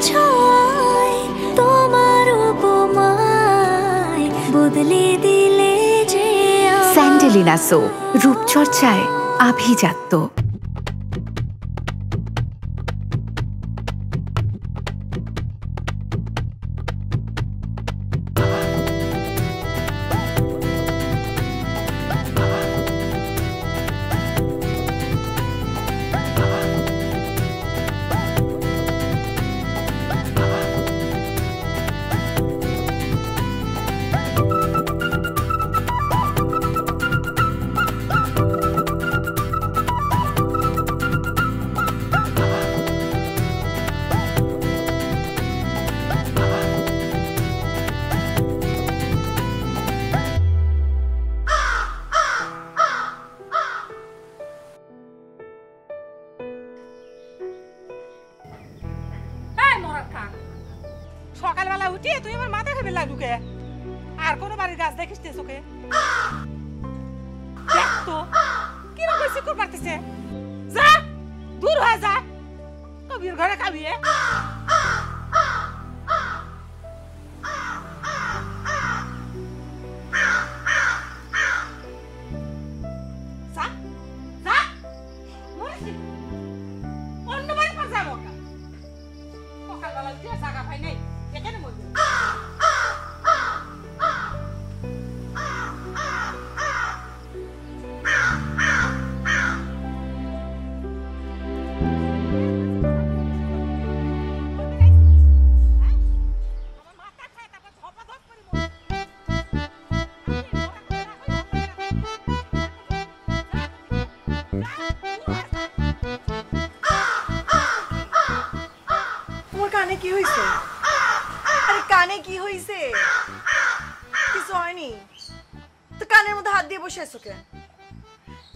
ছোঁয়ায় তোমার উপমায় বদলে দিলে যে স্যান্ডেলিনা সো, রূপচর্চায় আভিজাত্য। সকালবেলা উঠিয়ে তুই আমার মাথা খাবে লাগুকে আর কোন বাড়ির গাছ দেখিস চোখে দেখ তো কিরকম শিকুর মারতেছে যা দূর হয়ে যা কবির ঘরে খাবি অন্য বাড়ি পর যাবো সকালবেলা উঠিয়ে জাগা পাই নাই এখানে মরবে কানে কি হইছে? আরে কানে কি হইছে? কিছু হয়নি তো কানের মধ্যে হাত দিয়ে বসে আছো কেন?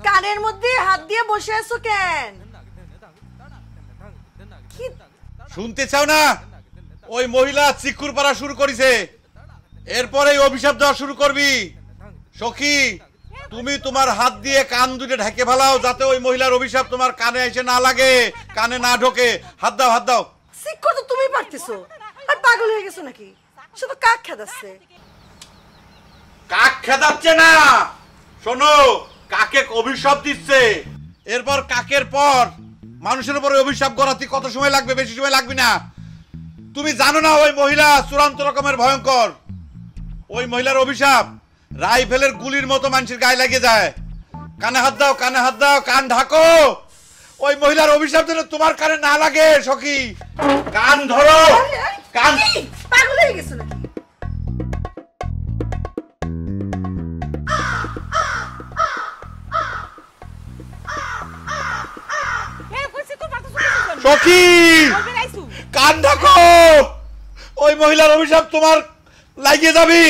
কানের মধ্যে হাত দিয়ে বসে আছো কেন? শুনতে চাও না? ওই মহিলা চিকুর পাড়া শুরু করেছে, এরপরে অভিশাপ দেওয়া শুরু করবি। সখী, তুমি তোমার হাত দিয়ে কান দুটো ঢেকে ফেলাও যাতে ওই মহিলার অভিশাপ তোমার কানে এসে না লাগে, কানে না ঢোকে। হাত দাও, হাত দাও। শিক্ষা তো তুমি পারতেছো, আর পাগল হয়ে গেছো নাকি? শুধু কাক খেদাচ্ছে। কাক খেদাচ্ছে না, শোনো, কাকে অভিশাপ দিচ্ছে। এরপর কাকের পর মানুষের উপরে অভিশাপ গড়াতে কত সময় লাগবে? বেশি সময় লাগবে না। তুমি জানো না ওই মহিলা চূড়ান্ত রকমের ভয়ঙ্কর। ওই মহিলার অভিশাপ রাইফেলের গুলির মতো মানুষের গায়ে লেগে যায়। কানে হাত দাও, কানে হাত দাও, কান ঢাকো। ওই মহিলার অভিশাপ যেন তোমার কানে না লাগে। সখী, কান ধরো। কান পাগল হয়ে গেছো নাকি? সখী, কান ঢাকো। ওই মহিলার অভিশাপ তোমার লাগিয়ে যাবি।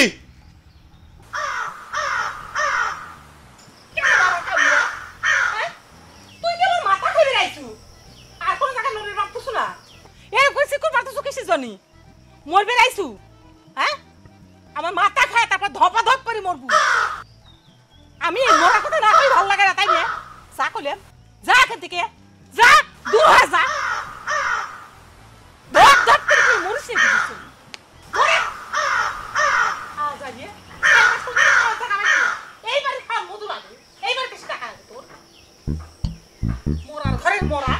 মরবে রাইছু, হ্যাঁ? আমার মাথা খায় তারপর ধপা ধপ করে মরবু। আমি মরা কথা না কই ভালো লাগে না, তাই না? যা কইলাম, যা এখান থেকে, যা দূর হয়ে যা। ধপ ধপ করে তুই মরিস না কিছু। এইবার খা মধু লাগে, এইবার কিছু টাকা লাগে তোর। মরার ঘরের মরা।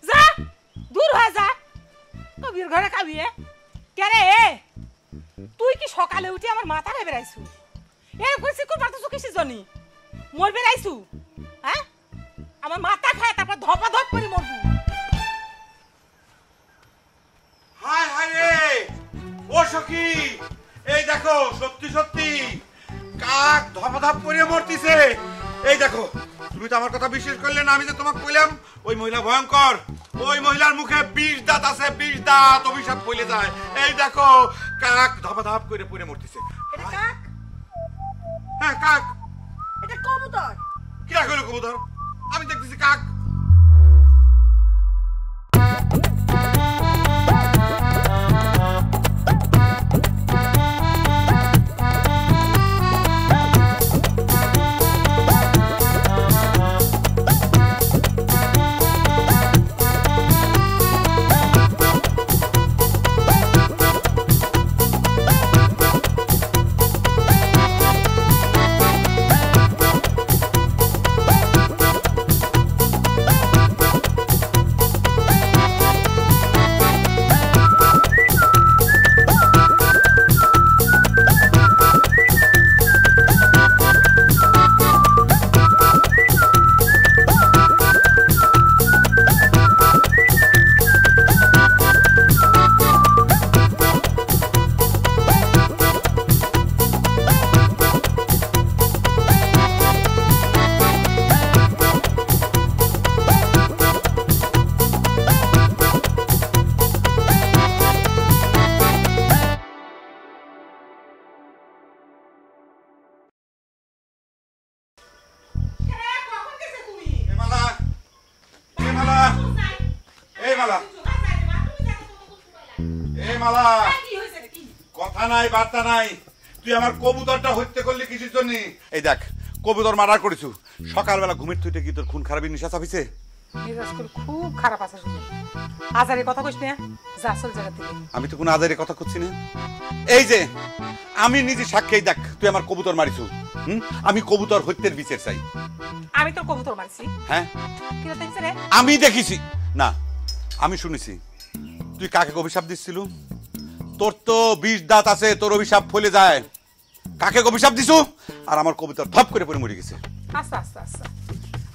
যা দূর হয়ে যা, কবির ঘরে খাবি। কেন তুই কি সকালে উঠে আমার মাথা খাই বেড়াইছু? কইছি কোন পারতেছু কিসের জন্য? মরবে রাইছু, হ্যাঁ? আমার মাথা খায় তারপর ধপা ধপ করে মরবু। হায় হায় রে, ও সখী, এই দেখো, সত্যি সত্যি কাক ধপা ধপ করে মরতিছে। এই দেখো, তুমি তো আমার কথা বিশ্বাস করলে না। আমি যে তোমাকে কইলাম ওই মহিলা ভয়ঙ্কর। ওই মহিলার মুখে 20 দাঁত আছে, 20 দাঁত, অভিশাপ বলে যায়। এই দেখো, কাক ধপা ধপ করে পড়ে মরতিছে। এটা কাক? হ্যাঁ কাক। এটা কবুতর। কি রাখলো কবুতর? আমি দেখতেছি কাক। মালা, এই মালা, এই মালা, কথা নাই বার্তা নাই। তুই আমার কবুতরটা হত্যা করলি কিসের জন্য? এই দেখ, কবুতর মার্ডার করেছু। সকালবেলা ঘুমের থুইতে কি তোর খুন খারাপের নিশা চাপিছে? খুব খারাপ আছে। আজারে কথা কইস না, যা চল জায়গা থেকে। আমি তো কোনো আজারে কথা করছি না। এই যে আমি নিজে সাক্ষী, দেখ তুই আমার কবুতর মারিছু। আমি কবুতর হত্যার বিচার চাই। আমি তোর কবুতর মারছি? হ্যাঁ, কি দেখছ রে? আমি দেখেছি না, আমি শুনেছি। তুই কাকে অভিশাপ দিচ্ছিল? তোর তো 20 দাঁত আছে, তোর অভিশাপ ফলে যায়। কাকে অভিশাপ দিছু? আর আমার কবুতর ধপ করে পড়ে মরে গেছে। আচ্ছা আচ্ছা আচ্ছা,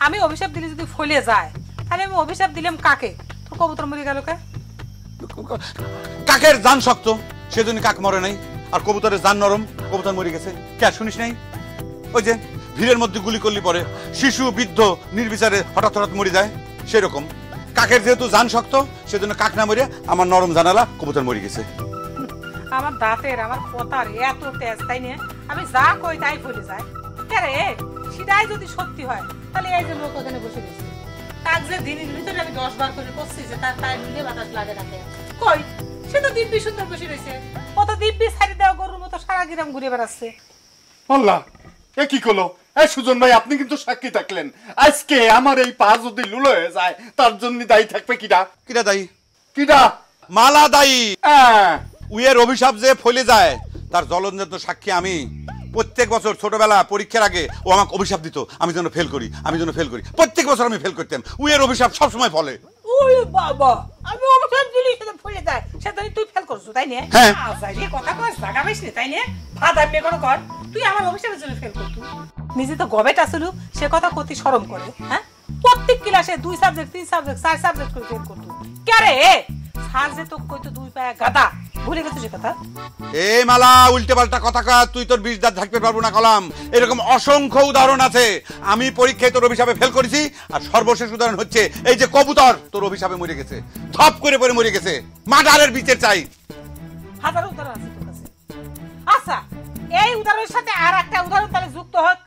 আমি অভিশাপ দিলে যদি ফলে যায়, তাহলে আমি অভিশাপ দিলাম কাকে? তোর কবুতর মরে গেল কে? কাকের জান শক্ত, সেজন্য কাক মরে নাই। আর কবুতরের জান নরম, কবুতর মরে গেছে। কে শুনিস নাই? ওই যে ভিড়ের মধ্যে গুলি করলি পরে শিশু বৃদ্ধ নির্বিচারে হঠাৎ হঠাৎ মরে যায়, সেরকম কাকের যেহেতু জান শক্ত, সেজন্য কাক না মরে আমার নরম জানালা কবুতর মরে গেছে। আমার দাঁতের আমার কথার এত তেজ, তাই না? আমি যা কই তাই ফলে যায়। রে সেটাই যদি সত্যি হয়, তাহলে এই যে লোক ওখানে বসে গেছে, কাক যে দিনের ভিতরে আমি 10 বার করে করছি যে তার পায়ে মিলে বাতাস লাগে না, কই সে তো দিব্যি সুন্দর বসে রয়েছে। কত দিব্যি ছাড়ি দেওয়া গরুর মতো সারা গ্রাম ঘুরে বেড়াচ্ছে। আল্লাহ, এ কি করলো? এই সুজন ভাই, আপনি কিন্তু সাক্ষী থাকলেন। আজকে আমার এই পা যদি লুলো হয়ে যায়, তার জন্য দায়ী থাকবে কিডা? কিরা দায়ী? কিডা? মালা দায়ী। হ্যাঁ, উয়ের অভিশাপ যে ফলে যায়, তার জ্বলন্ত সাক্ষী আমি। প্রত্যেক বছর ছোটবেলা পরীক্ষার আগে ও আমাকে অভিশাপ দিত, আমি যেন ফেল করি, আমি যেন ফেল করি। প্রত্যেক বছর আমি ফেল করতাম। উয়ের অভিশাপ সবসময় ফলে। ওরে বাবা, আমি অভিশাপ দিলি সেটা ফলে যায়, সেটা তুই ফেল করছো, তাই না? হ্যাঁ। আজাইরে কথা কস, জায়গা পাইছ না, তাই না? ফাদার মে কোন কর, তুই আমার অভিশাপের জন্য ফেল করতু। নিজে তো গবেটা ছিল, সে কথা কতি শরম করে। হ্যাঁ, প্রত্যেক ক্লাসে 2 সাবজেক্ট 3 সাবজেক্ট 4 সাবজেক্ট করে ফেল করতু। কে রে স্যার যে তো কইতো 2 পায়া গাদা, ভুলে গেছিস কথা? এই মালা, উল্টে পাল্টা কথা কয়, তুই তোর 20 দাঁত থাকতে পারবো না কলাম। এরকম অসংখ্য উদাহরণ আছে। আমি পরীক্ষায় তোর অভিশাপে ফেল করেছি, আর সর্বশেষ উদাহরণ হচ্ছে এই যে কবুতর তোর অভিশাপে মরে গেছে, থপ করে পড়ে মরে গেছে। মার্ডারের বিচার চাই। হাজার উদাহরণ আছে তোর কাছে। আচ্ছা, এই উদাহরণের সাথে আর একটা উদাহরণ তাহলে যুক্ত হোক।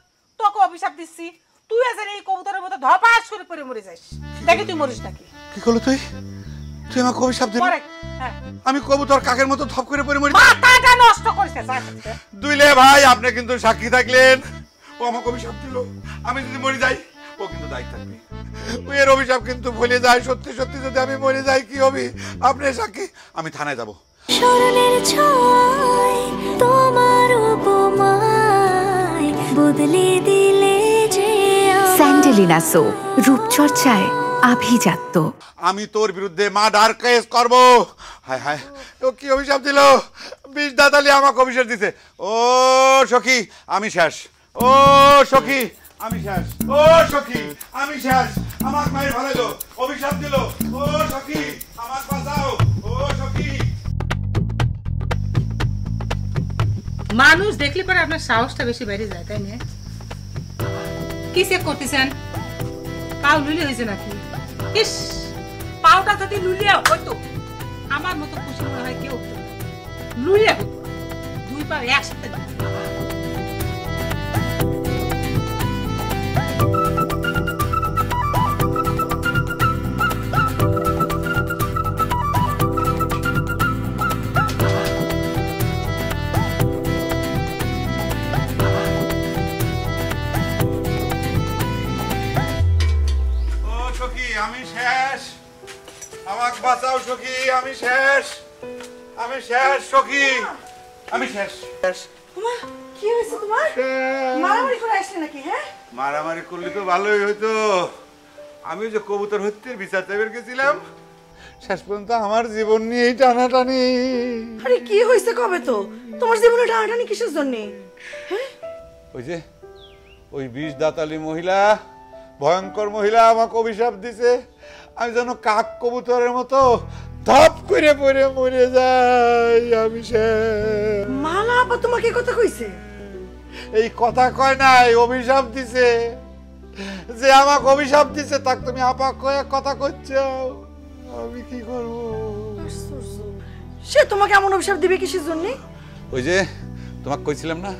তোকে অভিশাপ দিচ্ছি, তুই আছেন এই কবুতরের মতো ধপাস করে পড়ে মরে যাস। দেখি তুই মরিস নাকি। কি করলো তুই? তুই আমাকে অভিশাপ দিলি? হ্যাঁ, আমি কবুতর কাকের মতো ধপ করে পড়ে মরি? মাথাটা নষ্ট করিস। দুইলে ভাই, আপনি কিন্তু সাক্ষী থাকলেন। ও আমাকে অভিশাপ দিল, আমি যদি মরে যাই ও কিন্তু দায়ী থাকবে। এর অভিশাপ কিন্তু ভুলে যায়। সত্যি সত্যি যদি আমি মরে যাই কি হবে? আপনি সাক্ষী। আমি থানায় যাব। স্মরণের ছয় তোমার উপমায় বদলে দিলে যে স্যান্ডেলিনা সো, রূপচর্চায় আভিজাত্য। আমি তোর বিরুদ্ধে মার্ডার কেস করব। হায় হায়, ও কি অভিশাপ দিল? 20 দাঁতালি আমাকে অভিশাপ দিছে। ও সখী, আমি শেষ। ও সখী, আমি শেষ। ও সখী, আমি শেষ। আমার মায়ের ভালো দিল, অভিশাপ দিল। ও সখী, আমার বাঁচাও। ও সখী। মানুষ দেখলে পরে আপনার সাহসটা বেশি বেড়ে যায়, তাই না? কি চেক করতেছেন? পাও লুলি হয়েছে নাকি? ইস, পাওটা যদি লুলিয়া হতো, আমার মতো খুশি মনে হয় কেউ হতো না। লুলিয়া হতো, 2 পা একসাথে। আমি শেষ। আমাকে বাঁচাও সখী, আমি শেষ। আমি শেষ সখী, আমি শেষ। তোমার কি হয়েছে? তোমার মারামারি করে আসলে নাকি? হ্যাঁ, মারামারি করলে তো ভালোই হইতো। আমি যে কবুতর হত্যার বিচার চাইবার গেছিলাম, শেষ পর্যন্ত আমার জীবন নিয়ে এই টানাটানি। আরে কি হয়েছে কবে? তো তোমার জীবনে টানাটানি কিসের জন্য? হ্যাঁ, ওই যে ওই 20 দাঁতালি মহিলা, ভয়ঙ্কর মহিলা আমাকে অভিশাপ দিছে। আমি যেন কাক কবুতরের মতো ধপ করে পড়ে মরে যাই। আমি শেষ। মালা আপা তোমাকে কথা কইছে? এই কথা কয় নাই, অভিশাপ দিছে। যে আমাকে অভিশাপ দিছে তাকে তুমি আপা কয়ে কথা কইছো। আমি কি করব? সে তোমাকে এমন অভিশাপ দিবে কিসের জন্য? ওই যে তোমাকে কইছিলাম না,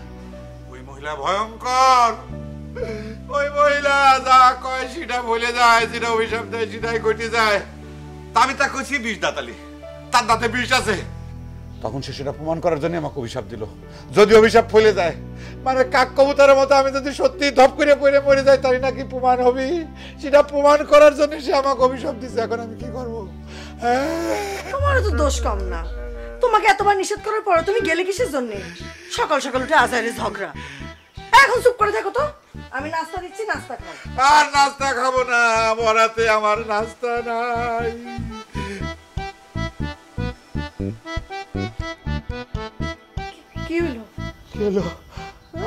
ওই মহিলা ভয়ঙ্কর। ওই মহিলা যা কয় সেটা বলে যায়, যেটা অভিশাপ দেয় সেটাই ঘটে যায়। তা আমি তা কইছি বিষ দাঁতালি, তার দাঁতে বিষ আছে। তখন সে সেটা প্রমাণ করার জন্য আমাকে অভিশাপ দিল। যদি অভিশাপ ফলে যায়, মানে কাক কবুতরের মতো আমি যদি সত্যি ধপ করে পড়ে মরে যাই, তাই নাকি প্রমাণ হবে। সেটা প্রমাণ করার জন্য সে আমাকে অভিশাপ দিচ্ছে। এখন আমি কি করবো? তোমারও তো দোষ কম না, তোমাকে এতবার নিষেধ করার পরে তুমি গেলে কিসের জন্য? সকাল সকাল উঠে আজারে ঝগড়া। এখন চুপ করে থাকো তো, আমি নাস্তা দিচ্ছি, নাস্তা খাও। আর নাস্তা খাবো না, মরাতে আমার নাস্তা নাই। কি হলো? কি হলো?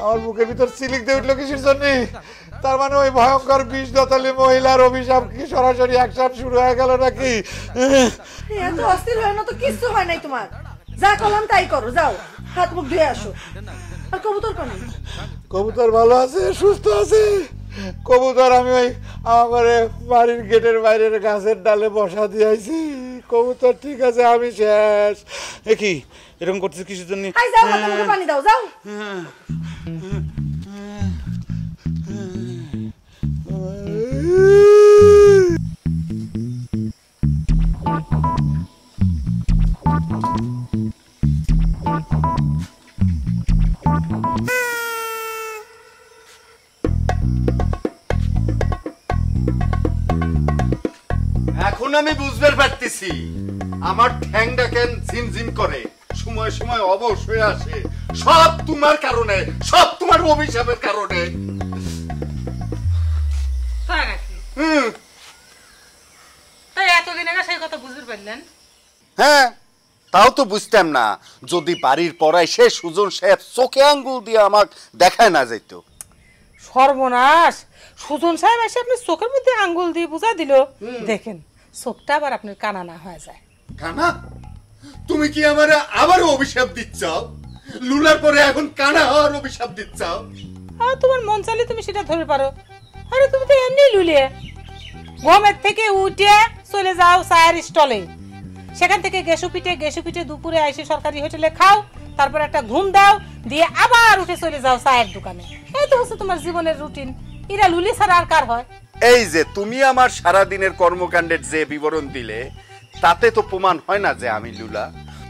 আমার বুকের ভিতর সিলিক দিয়ে উঠলো কিসের জন্য? তার মানে ওই ভয়ঙ্কর বিষ দাতালি মহিলার অভিশাপ কি সরাসরি অ্যাকশন শুরু হয়ে গেল নাকি? এত অস্থির হয় না তো, কিচ্ছু হয় নাই তোমার। যা করলাম তাই করো, যাও হাত মুখ ধুয়ে আসো। আর কবুতর কোন? কবুতর ভালো আছে, সুস্থ আছে। কবুতর আমি ওই আমার বাড়ির গেটের বাইরের গাছের ডালে বসা দিয়েছি। কবুতর ঠিক আছে, আমি শেষ। এ কি এরকম করছিস কিসের জন্য? যাও, হাতে মুখে পানি দাও, যাও। এখন আমি বুঝতে পারতেছি আমার ঠ্যাংটা কেন ঝিমঝিম করে, সময় সময় অবশ হয়ে আসে। সব তোমার কারণে, সব তোমার অভিশাপের কারণে। এতদিন আগে সেই কথা বুঝতে পারলেন? হ্যাঁ, তাও তো বুঝতাম না যদি বাড়ির পড়ায় সে সুজন সাহেব চোখে আঙ্গুল দিয়ে আমাকে দেখায় না যেত। সর্বনাশ! সুজন সাহেব এসে আপনি চোখের মধ্যে আঙ্গুল দিয়ে বুঝা দিল। দেখেন চোখটা আবার আপনার কানা না হয়ে যায়। কানা? তুমি কি আমার আবার অভিশাপ দিচ্ছ? লুলার পরে এখন কানা হওয়ার অভিশাপ দিচ্ছ? আর তোমার মন চাইলে তুমি সেটা ধরে পারো। আরে তুমি তো এমনি লুলে ঘুমের থেকে উঠে চলে যাও চায়ের স্টলে, সেখান থেকে গেসু পিঠে দুপুরে এসে সরকারি হোটেলে খাও, তারপর একটা ঘুম দাও, দিয়ে আবার উঠে চলে যাও চায়ের দোকানে। এই তো হচ্ছে তোমার জীবনের রুটিন। এরা লুলি ছাড়া আর কার হয়? এই যে তুমি আমার সারা দিনের কর্মকাণ্ডের যে বিবরণ দিলে, তাতে তো প্রমাণ হয় না যে আমি লুলা।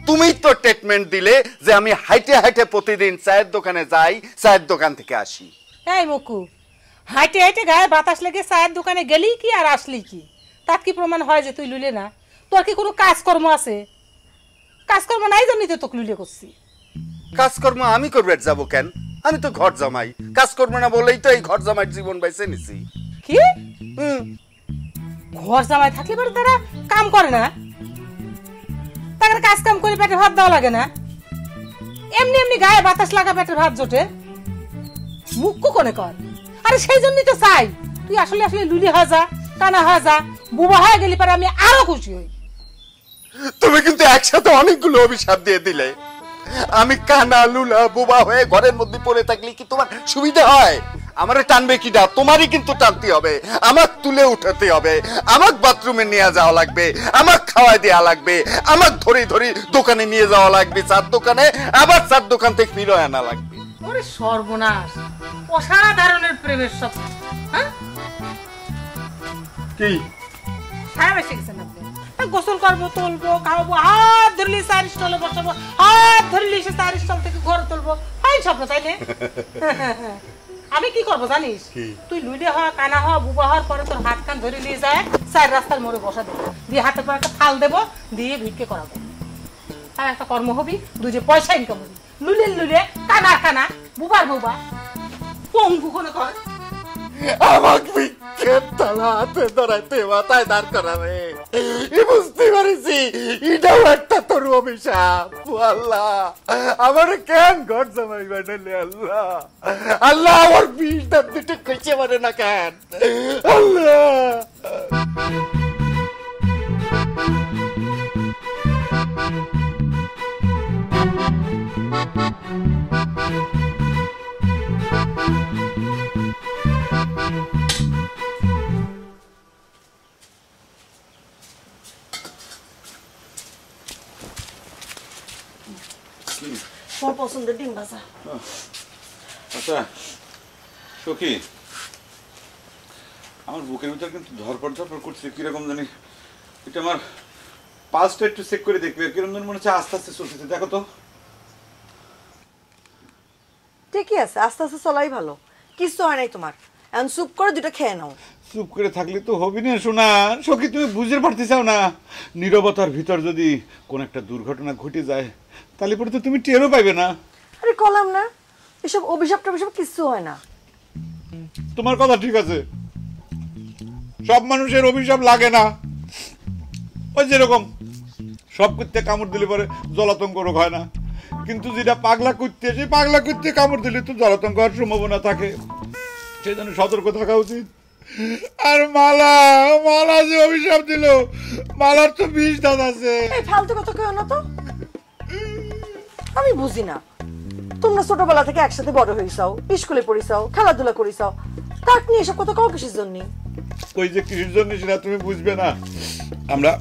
তুমি তো স্টেটমেন্ট দিলে যে আমি হাইটে হাইটে প্রতিদিন চায়ের দোকানে যাই, চায়ের দোকান থেকে আসি। এই মুকু, হাইটে হাইটে গায়ে বাতাস লেগে চায়ের দোকানে গেলি কি আর আসলি কি, তার কি প্রমাণ হয় যে তুই লুলে না? তোর কি কোনো কাজকর্ম আছে? কাজকর্ম নাই জন্যই তো তোকে লুলে করছি। কাজকর্ম আমি করবে যাবো কেন? আমি তো ঘর জামাই। কাজকর্ম না বলেই তো এই ঘর জামাইয়ের জীবন বাইছে নিছি। কি ঘর জামাই থাকলে পরে তারা কাম করে না? তাদের কাজ কাম করে পেটে ভাত দেওয়া লাগে না? এমনি এমনি গায়ে বাতাস লাগা পেটের ভাত জোটে? মুক্কু কোনে কর? আরে সেই জন্যই তো চাই তুই আসলে আসলে লুলি হয়ে যা, কানা হয়ে যা, বুবা হয়ে গেলি পরে আমি আরো খুশি হই। তুমি কিন্তু একসাথে অনেকগুলো অভিশাপ দিয়ে দিলে। আমি কানা লুলা বোবা হয়ে ঘরের মধ্যে পড়ে থাকলে কি তোমার সুবিধা হয়? আমারে টানবে কিটা? তোমারই কিন্তু টানতে হবে, আমাক তুলে উঠাতে হবে, আমাক বাথরুমে নিয়ে যাওয়া লাগবে, আমাক খাওয়াই দেওয়া লাগবে, আমাক ধরে ধরে দোকানে নিয়ে যাওয়া লাগবে, চার দোকানে, আবার চার দোকান থেকে ফিরে আনা লাগবে। ওরে সর্বনাশ! অসাধারণের প্রেমের সব। হ্যাঁ কি সাহেব এসে গেছেন আপনি? গোসল করবো, তুলবো, খাওয়াবো, হাত ধরলি চার স্টলে বসাবো, হাত ধরলি সে চার স্টল থেকে ঘরে তুলবো, ফাইন স্বপ্ন তাইলে। আমি কি করবো জানিস? তুই লুইলে হওয়া, কানা হওয়া, বুবা হওয়ার পরে তোর হাত কান ধরে নিয়ে যায় চার রাস্তার মোড়ে বসা দেবো, দিয়ে হাতের পর একটা থাল দেবো, দিয়ে ভিক্ষে করাবো। আর একটা কর্ম হবি, দুই পয়সা ইনকাম হবি। লুলে লুলে, কানার কানা, বুবার বুবা, পঙ্গু কোনে কর। আমাকে বিক্ষেপ তালা হাতে ধরাইতে মাথায় দাঁড় করাবে, বুঝতে পারিছি এটাও একটা তোর অভিশাপ। আল্লাহ আমার কেন ঘর জামাই বানালে? আল্লাহ আল্লাহ আমার বিষ দাঁত দুটো কইছে মানে না কেন? আল্লাহ তোমার পছন্দের ডিম ভাজা। আচ্ছা সখী, আমার বুকের ভিতর কিন্তু ধরপড় করছে কিরকম জানি। এটা আমার পালসটা একটু চেক করে দেখবে, কিরকম জানি মনে হচ্ছে আস্তে আস্তে চলতেছে। দেখো তো। ঠিকই আছে, আস্তে আস্তে চলাই ভালো, কিছু হয় নাই তোমার। এখন চুপ করে দুটো খেয়ে নাও। চুপ করে থাকলে তো হবি না শোনা। সখী তুমি বুঝতে পারতে চাও না, নীরবতার ভিতর যদি কোন একটা দুর্ঘটনা ঘটে যায় তাহলে পরে তো তুমি টেরও পাইবে না। আরে কলাম না, এসব অভিশাপ টভিশাপ কিছু হয় না। তোমার কথা ঠিক আছে, সব মানুষের অভিশাপ লাগে না। ওই যেরকম সব কুত্তে কামড় দিলে পরে জলাতঙ্ক রোগ হয় না, কিন্তু যেটা পাগলা কুত্তে, সেই পাগলা কুত্তে কামড় দিলে তো জলাতঙ্ক হওয়ার সম্ভাবনা থাকে। সেই জন্য সতর্ক থাকা উচিত। আর মালা মালা যে অভিশাপ দিল, মালার তো 20 দাঁত আছে। এই ফালতু কথা কেউ না তো, আমি বুঝি না। তোমরা ছোটবেলা থেকে একসাথে বড় হইছাও, স্কুলে পড়িছাও, খেলাধুলা করিছাও, তাক নিয়ে এসব কথা কাউ কিসের জন্য? ওই যে কিসের জন্য সেটা তুমি বুঝবে না। আমরা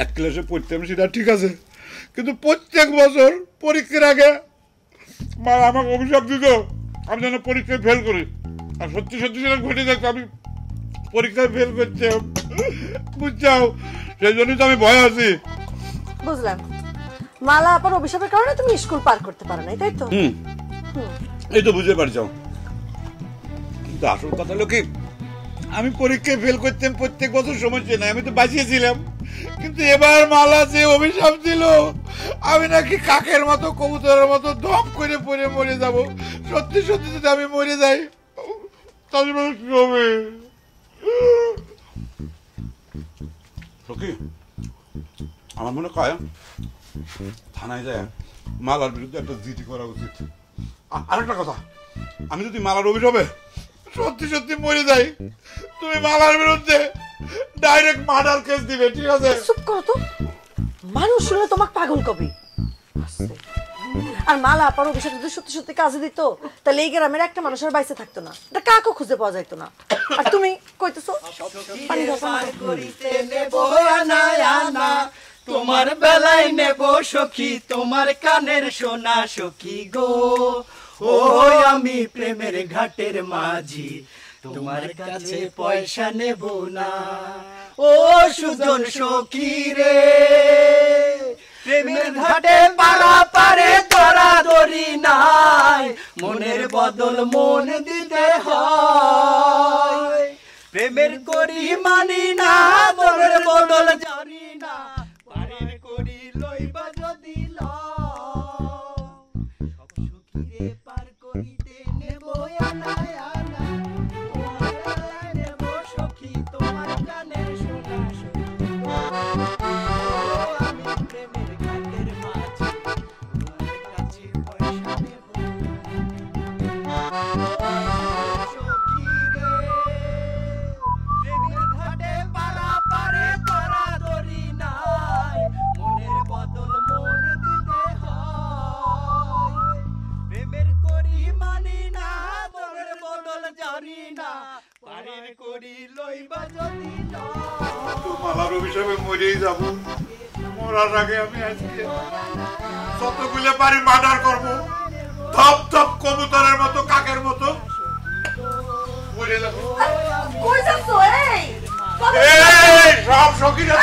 এক ক্লাসে পড়তাম সেটা ঠিক আছে, কিন্তু প্রত্যেক বছর পরীক্ষার আগে মা আমাকে অভিশাপ দিত আমি যেন পরীক্ষায় ফেল করি। আর সত্যি সত্যি সেটা ঘটে যেত, আমি পরীক্ষায় ফেল করতাম, বুঝছাও? সেই জন্যই তো আমি ভয় আছি। বুঝলাম, মালা আপার অভিশাপের কারণে তুমি স্কুল পার করতে পারো নাই, তাই তো? এই তো বুঝতে পারছো। কিন্তু আসল কথা হলো কি, আমি পরীক্ষায় ফেল করতাম প্রত্যেক বছর, সমস্যা নাই, আমি তো বাঁচিয়েছিলাম। কিন্তু এবার মালা যে অভিশাপ দিল, আমি নাকি কাকের মতো কবুতরের মতো দম করে পড়ে মরে যাব। সত্যি সত্যি যদি আমি মরে যাই তাহলে কি হবে? সখী, আমার মনে হয় থানায় যায় মালার বিরুদ্ধে একটা জিডি করা উচিত। আরেকটা কথা, আমি যদি মালার অভিশাপে সত্যি সত্যি মরে যাই, তুমি মালার বিরুদ্ধে ডাইরেক্ট মার্ডার কেস দিবে, ঠিক আছে? চুপ করো তো, মানুষ শুনলে তোমাকে পাগল কবে। আর মালা আপার অভিশাপ যদি সত্যি সত্যি কাজে দিত, তাহলে এই গ্রামের একটা মানুষের বাইসে থাকতো না, এটা কাকও খুঁজে পাওয়া যাইতো না। আর তুমি কইতেছো পানি দাও, তোমার বেলায় নেব সখী, তোমার কানের সোনা সখী গো। ও আমি প্রেমের ঘাটের মাঝি, তোমার কাছে পয়সা নেব না। ও সুজন সখী রে, প্রেমের ঘাটে পারা পারে ধরা ধরি নাই, মনের বদল মন দিতে হয়। প্রেমের করি মানি না, মনের বদল জানি না, পারের করি লইবা যদি সব সখীরে পার করিতে নেব আনা আনা, তোমার বেলায় নেব সখী, তোমার কানের সোনা সখী। আমি প্রেমের ঘাটের মাঝি, তোমার কাছে পয়সা নেব না। সখী রে, প্রেমের ঘাটে পারা পারে ধরা ধরি নাই, মনের বদল মন দিতে হয়। প্রেমের করি মানি না, মনের বদল জানি না, পারের করি লইবা যদি মালার অভিশাপে মরেই যাব। মরার আগে আমি আজকে যতগুলো পারি মার্ডার করব, ধপ ধপ কবুতরের মতো, কাকের মতো মরে যাব। কই যাচ্ছো? এই এই সব সখীরা